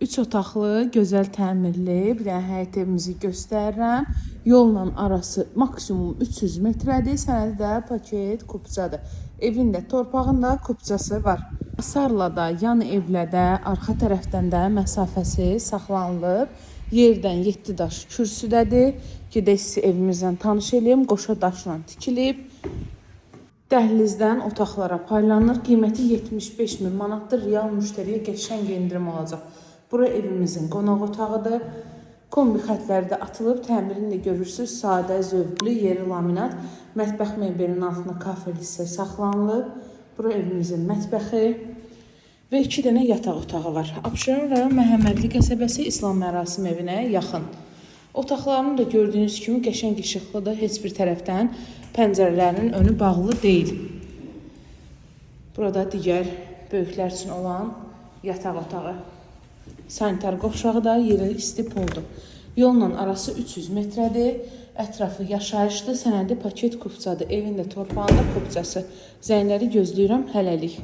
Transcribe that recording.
3 otaqlı, gözəl təmirli bir dənə həyət evimizi göstərirəm. Yolla arası maksimum 300 metrədir. Sənəddə paket kupçadır. Evin də torpağın da kupçası var. Hasarla da, yan evlə də, arxa tərəfdən də məsafəsi saxlanılıb. Yerdən 7 daş kürsüdədir. Gedək sizi evimizdən tanış edeyim. Qoşa daşla tikilib. Dəhlizdən otaqlara paylanır. Qiyməti 75.000 manatdır. Real müştəriyə qəşəng endirim olacaq. Bura evimizin qonaq otağıdır. Kombi xətləri də atılıb. Təmirini də görürsünüz. Sadə, zövqlü, yeri laminat. Mətbəx mebelinin altına kafel hissə saxlanılıb. Bura evimizin mətbəxi və 2 dənə yataq otağı var. Abşeron rayon Məhəmmədli qəsəbəsi İslam mərasim evinə yaxın. Otaqlarını da gördüyünüz kimi qəşəng işıqlıdır. Heç bir tərəfdən pəncərələrinin önü bağlı deyil. Burada digər böyüklər üçün olan yataq otağı. Sanitar qovşağı da yeri isti poldur. Yolla arası 300 metrədir. Ətrafı yaşayışdır. Sənədi paket kupçadır. Evin də torpağında kupçası. Zəngləri gözləyirəm hələlik.